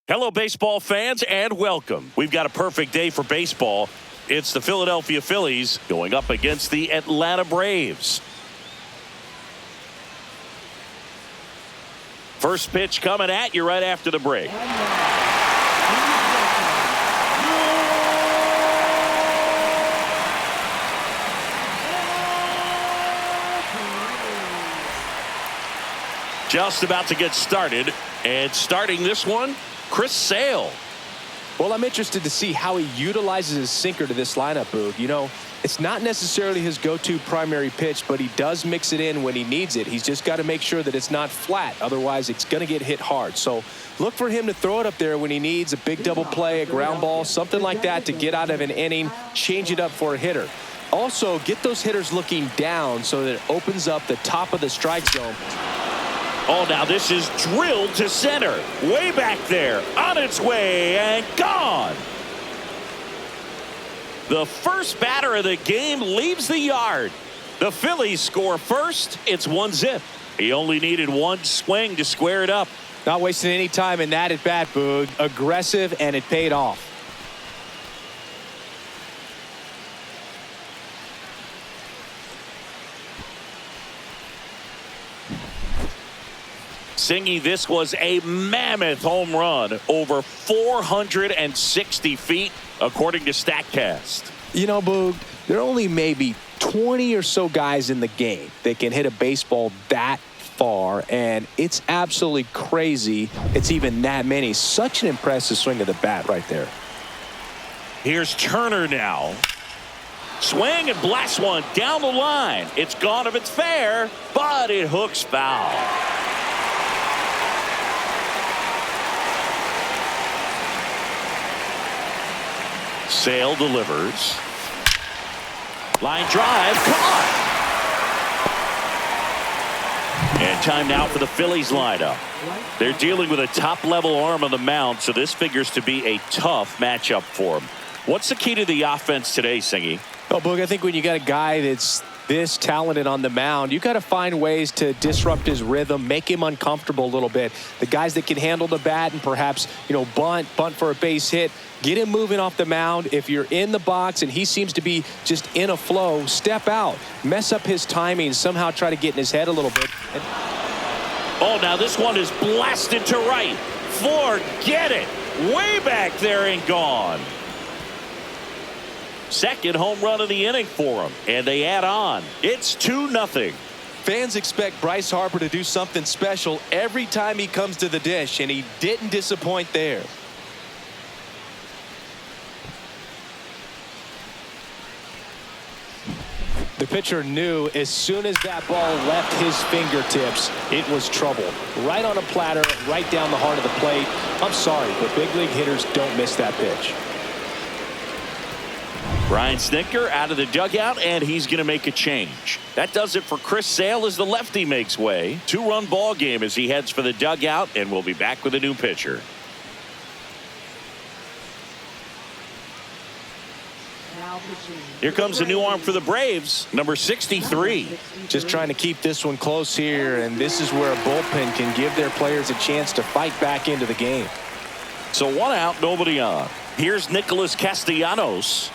Hello, baseball fans, and welcome. We've got a perfect day for baseball. It's the Philadelphia Phillies going up against the Atlanta Braves. First pitch coming at you right after the break. Just about to get started, and starting this one, Chris Sale. Well, I'm interested to see how he utilizes his sinker to this lineup, Boog. You know, it's not necessarily his go-to primary pitch, but he does mix it in when he needs it. He's just got to make sure that it's not flat. Otherwise, it's going to get hit hard. So look for him to throw it up there when he needs a big double play, a ground ball, something like that to get out of an inning, change it up for a hitter. Also, get those hitters looking down so that it opens up the top of the strike zone. Oh, now this is drilled to center. Way back there. On its way and gone. The first batter of the game leaves the yard. The Phillies score first. It's 1-0. He only needed one swing to square it up. Not wasting any time in that at bat, Boog. Aggressive, and it paid off. Singy, this was a mammoth home run, over 460 feet, according to StatCast. You know, Boog, there are only maybe 20 or so guys in the game that can hit a baseball that far, and it's absolutely crazy it's even that many. Such an impressive swing of the bat right there. Here's Turner now. Swing and blast one down the line. It's gone if it's fair, but it hooks foul. Sale delivers. Line drive, caught. And time now for the Phillies lineup. They're dealing with a top-level arm on the mound, so this figures to be a tough matchup for them. What's the key to the offense today, Singy? Oh, Boog, I think when you got a guy that's this talented on the mound, you got to find ways to disrupt his rhythm, make him uncomfortable a little bit. The guys that can handle the bat and perhaps, bunt for a base hit, get him moving off the mound. If you're in the box and he seems to be just in a flow, step out, mess up his timing, somehow try to get in his head a little bit. Oh, now this one is blasted to right. Forget it. Way back there and gone. Second home run of the inning for him, and they add on. It's 2-0. Fans expect Bryce Harper to do something special every time he comes to the dish, and he didn't disappoint there. The pitcher knew as soon as that ball left his fingertips, it was trouble. Right on a platter, right down the heart of the plate. I'm sorry, but big league hitters don't miss that pitch. Brian Snitker out of the dugout, and he's going to make a change. That does it for Chris Sale as the lefty makes way. Two-run ball game as he heads for the dugout, and we'll be back with a new pitcher. Here comes a new arm for the Braves, number 63. Just trying to keep this one close here, and this is where a bullpen can give their players a chance to fight back into the game. So one out, nobody on. Here's Nicholas Castellanos.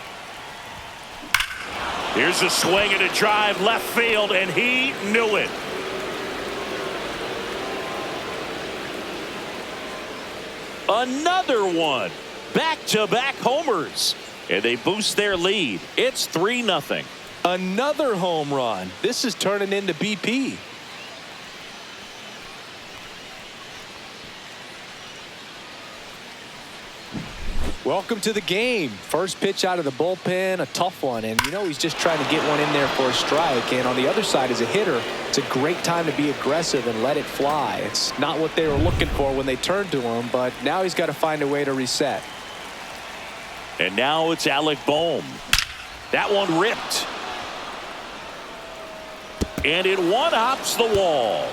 Here's a swing and a drive left field, and he knew it. Another one. Back-to-back homers. And they boost their lead. It's 3-0. Another home run. This is turning into BP. Welcome to the game. First pitch out of the bullpen, a tough one. And he's just trying to get one in there for a strike. And on the other side, as a hitter, it's a great time to be aggressive and let it fly. It's not what they were looking for when they turned to him, but now he's got to find a way to reset. And now it's Alec Bohm. That one ripped. And it one-hops the wall.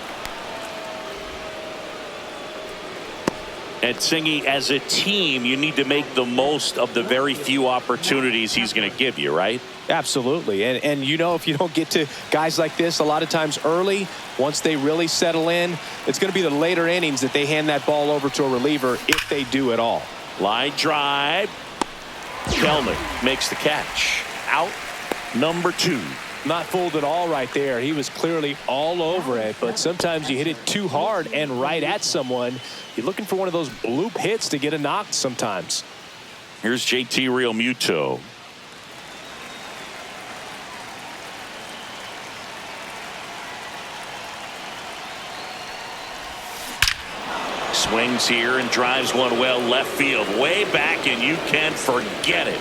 And Singy, as a team, you need to make the most of the very few opportunities he's going to give you, right? Absolutely. And you know, if you don't get to guys like this a lot of times early, once they really settle in, it's going to be the later innings that they hand that ball over to a reliever if they do at all. Line drive. Kelnick makes the catch. Out number 2. Not fooled at all right there. He was clearly all over it, but sometimes you hit it too hard and right at someone. You're looking for one of those bloop hits to get a knock sometimes. Here's JT Realmuto. Swings here and drives one well left field, way back, and you can forget it.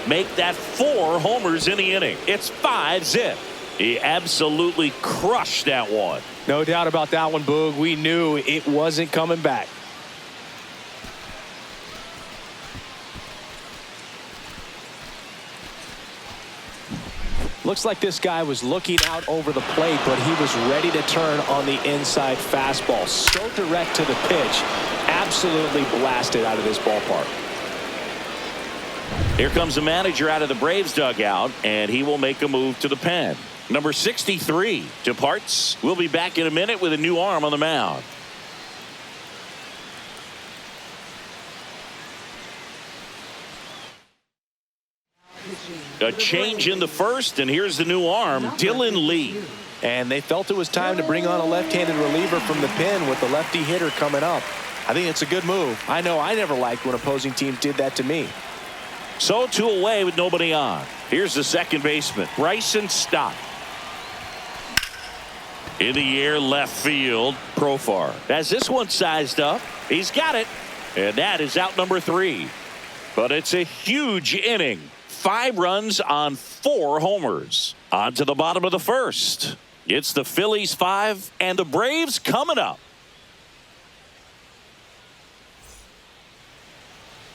Make that 4 homers in the inning. It's 5-zip. He absolutely crushed that one. No doubt about that one, Boog. We knew it wasn't coming back. Looks like this guy was looking out over the plate, but he was ready to turn on the inside fastball. So direct to the pitch. Absolutely blasted out of this ballpark. Here comes the manager out of the Braves dugout, and he will make a move to the pen. Number 63 departs. We'll be back in a minute with a new arm on the mound. A change in the first, and here's the new arm, Dylan Lee. And they felt it was time to bring on a left-handed reliever from the pen with the lefty hitter coming up. I think it's a good move. I know I never liked when opposing teams did that to me. So 2 away with nobody on. Here's the second baseman, Bryson Stott. In the air, left field, Profar. Has this one sized up. He's got it. And that is out number 3. But it's a huge inning. 5 runs on 4 homers. On to the bottom of the first. It's the Phillies 5 and the Braves coming up.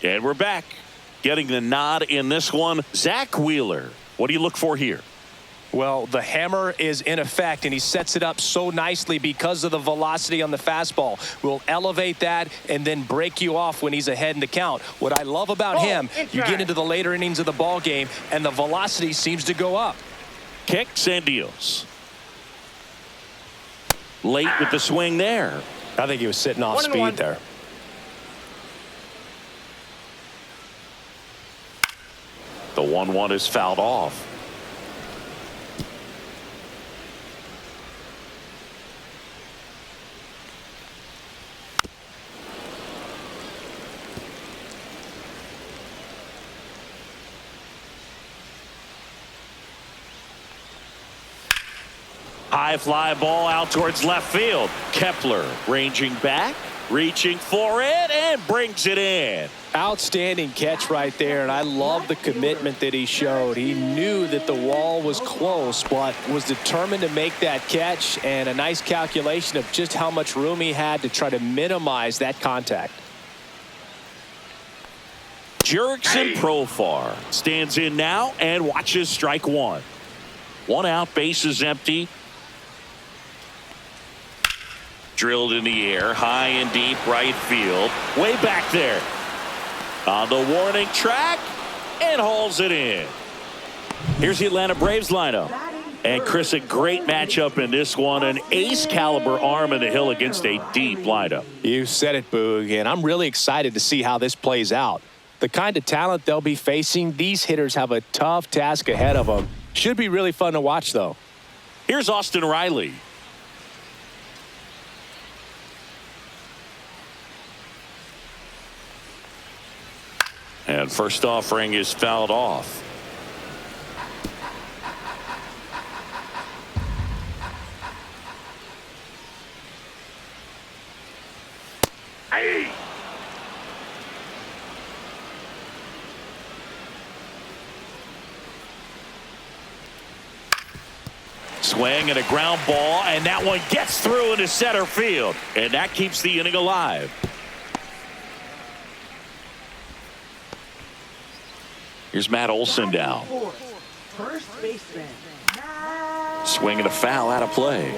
And we're back. Getting the nod in this one, Zach Wheeler. What do you look for here? Well, the hammer is in effect, and he sets it up so nicely because of the velocity on the fastball. We'll elevate that and then break you off when he's ahead in the count. What I love about him, you get into the later innings of the ball game, and the velocity seems to go up. Kicks and deals. Late with the swing there. I think he was sitting off speed there. The 1-1 is fouled off. High fly ball out towards left field. Kepler ranging back, reaching for it, and brings it in. Outstanding catch right there, and I love the commitment that he showed. He knew that the wall was close, but was determined to make that catch, and a nice calculation of just how much room he had to try to minimize that contact. Jurickson Profar stands in now and watches strike 1. 1 out, bases empty. Drilled in the air, high and deep right field. Way back there. On the warning track, and hauls it in. Here's the Atlanta Braves lineup. And Chris, a great matchup in this one. An ace caliber arm in the hill against a deep lineup. You said it, Boog, and I'm really excited to see how this plays out. The kind of talent they'll be facing, these hitters have a tough task ahead of them. Should be really fun to watch, though. Here's Austin Riley. And first offering is fouled off. Hey. Swing and a ground ball, and that one gets through into center field, and that keeps the inning alive. Here's Matt Olson down. First baseman. Swing and a foul out of play.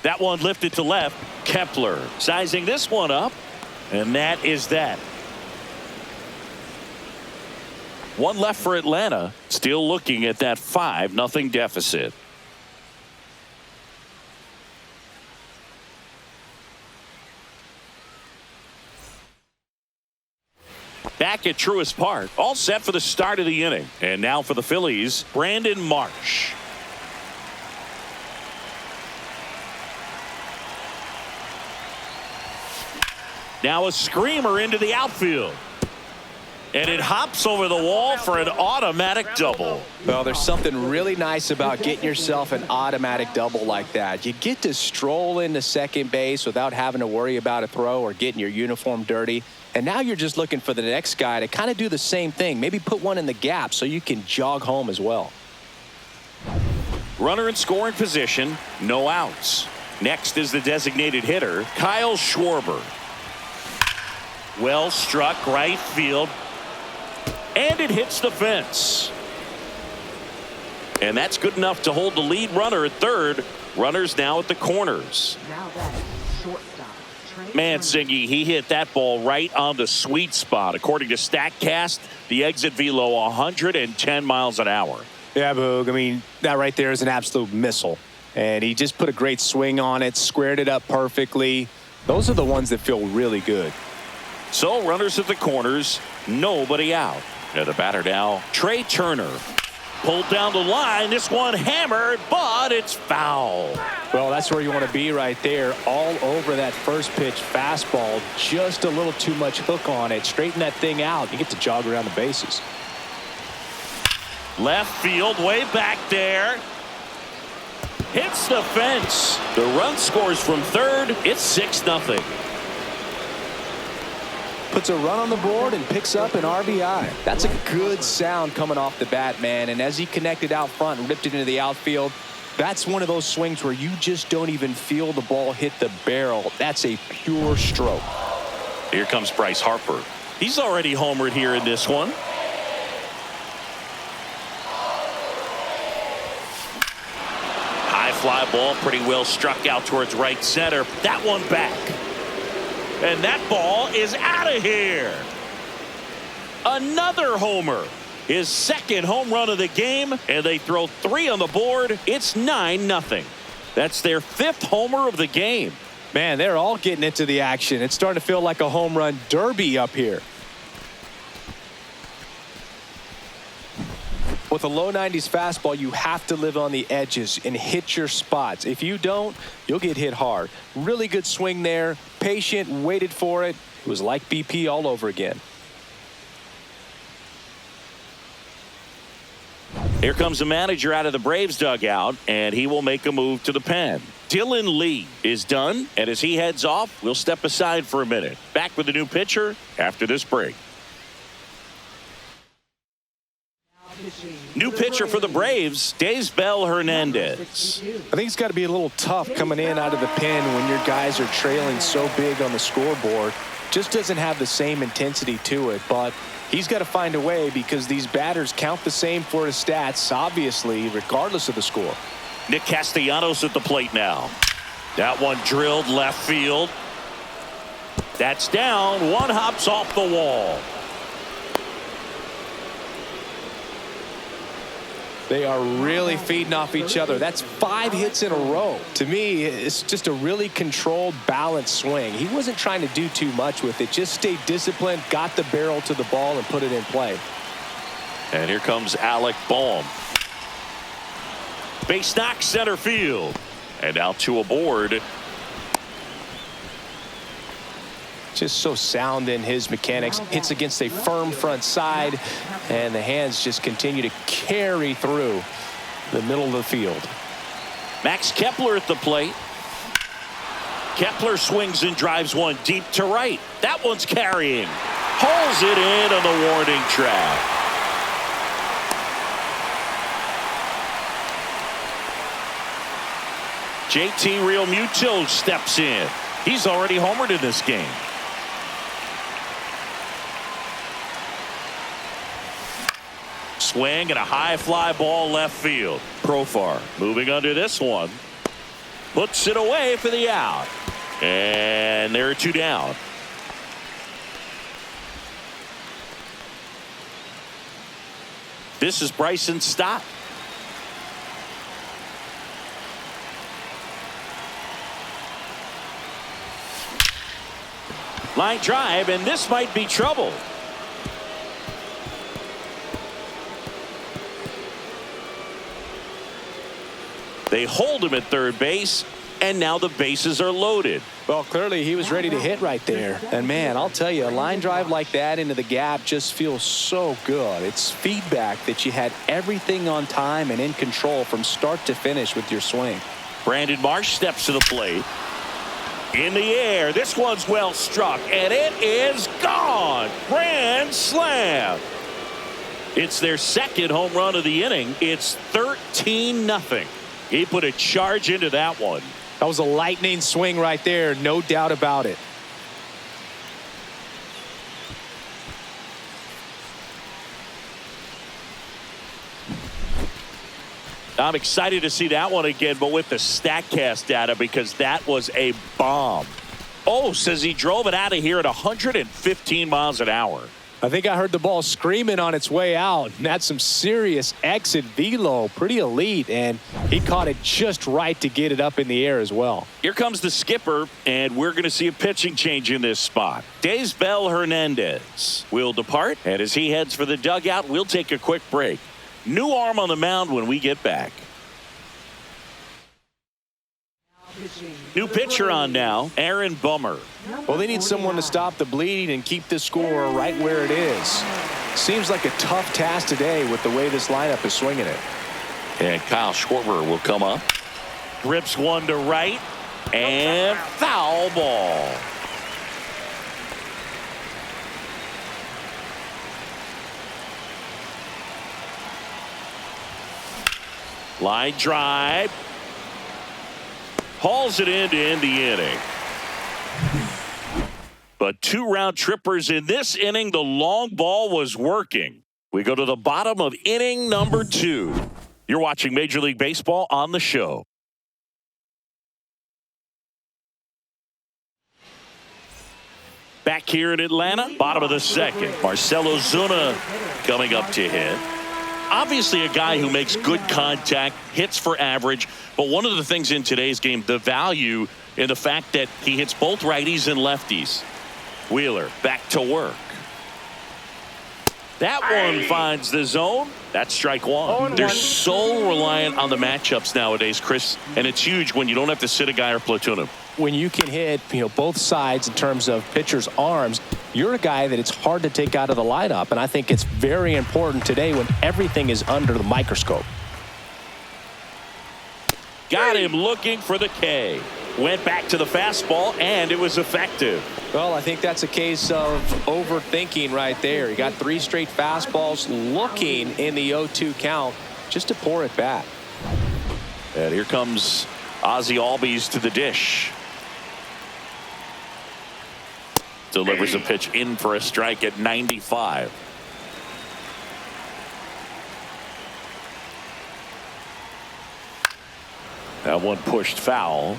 That one lifted to left. Kepler sizing this one up, And that is that. One left for Atlanta. Still looking at that 5-0 deficit. Back at Truist Park, all set for the start of the inning. And now for the Phillies, Brandon Marsh. Now a screamer into the outfield. And it hops over the wall for an automatic double. Well, there's something really nice about getting yourself an automatic double like that. You get to stroll into second base without having to worry about a throw or getting your uniform dirty. And now you're just looking for the next guy to kind of do the same thing. Maybe put one in the gap so you can jog home as well. Runner in scoring position, no outs. Next is the designated hitter, Kyle Schwarber. Well struck right field. And it hits the fence. And that's good enough to hold the lead runner at third. Runners now at the corners. Now that is shortstop. Mansingi, he hit that ball right on the sweet spot. According to StatCast, the exit velo 110 miles an hour. Yeah, Boog. I mean, that right there is an absolute missile. And he just put a great swing on it, squared it up perfectly. Those are the ones that feel really good. So runners at the corners, nobody out. And the batter now, Trey Turner. Pulled down the line. This one hammered, but it's foul. Well, that's where you want to be right there. All over that first pitch fastball. Just a little too much hook on it. Straighten that thing out. You get to jog around the bases. Left field, way back there. Hits the fence. The run scores from third. It's 6-0. Puts a run on the board and picks up an RBI. That's a good sound coming off the bat, man. And as he connected out front and ripped it into the outfield, that's one of those swings where you just don't even feel the ball hit the barrel. That's a pure stroke. Here comes Bryce Harper. He's already homered here in this one. High fly ball, pretty well struck out towards right center. That one back. And that ball is out of here. Another homer. His second home run of the game, and they throw 3 on the board. It's 9-0. That's their 5th homer of the game. Man, they're all getting into the action. It's starting to feel like a home run derby up here. With a low 90s fastball, you have to live on the edges and hit your spots. If you don't, you'll get hit hard. Really good swing there. Patient, waited for it. It was like BP all over again. Here comes the manager out of the Braves dugout, and he will make a move to the pen. Dylan Lee is done, and as he heads off, we'll step aside for a minute. Back with the new pitcher after this break. New pitcher for the Braves, Daysbel Hernandez. I think it's got to be a little tough coming in out of the pen when your guys are trailing so big on the scoreboard. Just doesn't have the same intensity to it, but he's got to find a way because these batters count the same for his stats, obviously, regardless of the score. Nick Castellanos at the plate now. That one drilled left field. That's down. One hops off the wall. They are really feeding off each other. That's 5 hits in a row. To me, it's just a really controlled, balanced swing. He wasn't trying to do too much with it. Just stayed disciplined, got the barrel to the ball, and put it in play. And here comes Alec Bohm. Base knock center field. And out to aboard. Just so sound in his mechanics. Hits against a firm front side, and the hands just continue to carry through the middle of the field. Max Kepler at the plate. Kepler swings and drives one deep to right. That one's carrying. Hauls it in on the warning track. JT Realmuto steps in. He's already homered in this game. Swing and a high fly ball left field. Profar moving under this one. Puts it away for the out. And there are 2 down. This is Bryson's stop. Line drive, and this might be trouble. They hold him at third base, and now the bases are loaded. Well, clearly he was ready to hit right there. And, man, I'll tell you, a line drive like that into the gap just feels so good. It's feedback that you had everything on time and in control from start to finish with your swing. Brandon Marsh steps to the plate. In the air, this one's well struck, and it is gone. Grand slam. It's their second home run of the inning. It's 13-0. He put a charge into that one. That was a lightning swing right there, no doubt about it. I'm excited to see that one again, but with the StatCast data, because that was a bomb. Oh, says he drove it out of here at 115 miles an hour. I think I heard the ball screaming on its way out. And that's some serious exit velo, pretty elite, and he caught it just right to get it up in the air as well. Here comes the skipper, and we're going to see a pitching change in this spot. Daysbel Hernandez will depart, and as he heads for the dugout, we'll take a quick break. New arm on the mound when we get back. New pitcher on now, Aaron Bummer. Well, they need someone to stop the bleeding and keep this score right where it is. Seems like a tough task today with the way this lineup is swinging it. And Kyle Schwarber will come up. Rips one to right, and foul ball. Line drive. Hauls it in to end the inning. But two round trippers in this inning. The long ball was working. We go to the bottom of inning number 2. You're watching Major League Baseball on the show. Back here in Atlanta, bottom of the second. Marcell Ozuna coming up to hit. Obviously a guy who makes good contact, hits for average, but one of the things in today's game, the value in the fact that he hits both righties and lefties. Wheeler back to work. That one finds the zone. That's strike one. They're so reliant on the matchups nowadays, Chris, and it's huge when you don't have to sit a guy or platoon him. When you can hit, both sides in terms of pitchers' arms, you're a guy that it's hard to take out of the lineup, and I think it's very important today when everything is under the microscope. Got him looking for the K. Went back to the fastball, and it was effective. Well, I think that's a case of overthinking right there. He got 3 straight fastballs looking in the 0-2 count just to pour it back. And here comes Ozzie Albies to the dish. Delivers a pitch in for a strike at 95. That one pushed foul.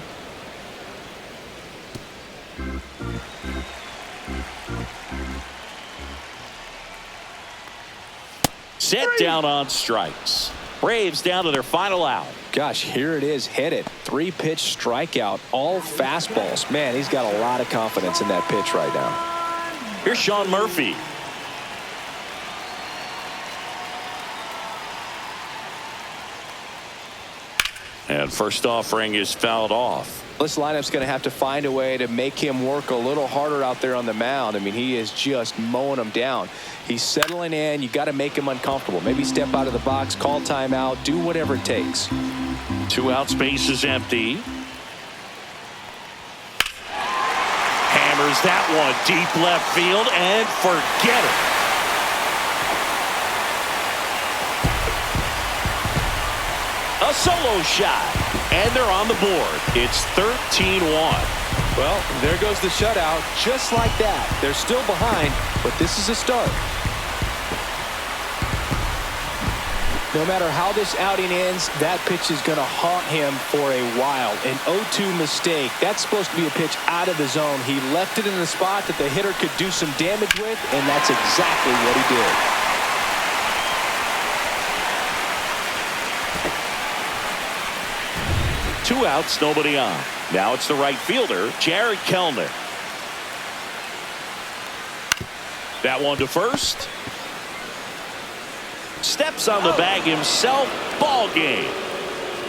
Set down on strikes. Braves down to their final out. Gosh, here it is, hit it. 3-pitch strikeout, all fastballs. Man, he's got a lot of confidence in that pitch right now. Here's Sean Murphy. And first offering is fouled off. This lineup's going to have to find a way to make him work a little harder out there on the mound. I mean, he is just mowing them down. He's settling in. You got to make him uncomfortable. Maybe step out of the box, call timeout, do whatever it takes. 2 out, space is empty. Hammers that one deep left field and forget it. A solo shot. And they're on the board. It's 13-1. Well, there goes the shutout. Just like that. They're still behind, but this is a start. No matter how this outing ends, that pitch is going to haunt him for a while. An 0-2 mistake. That's supposed to be a pitch out of the zone. He left it in the spot that the hitter could do some damage with, and that's exactly what he did. 2 outs, nobody on. Now it's the right fielder, Jared Kellner. That one to first. Steps on the bag himself. Ball game.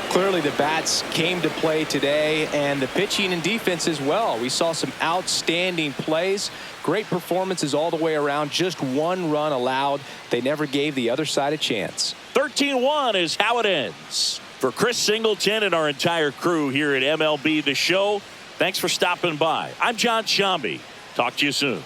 Clearly the bats came to play today, and the pitching and defense as well. We saw some outstanding plays. Great performances all the way around. Just 1 run allowed. They never gave the other side a chance. 13-1 is how it ends. For Chris Singleton and our entire crew here at MLB The Show, thanks for stopping by. I'm John Shambi. Talk to you soon.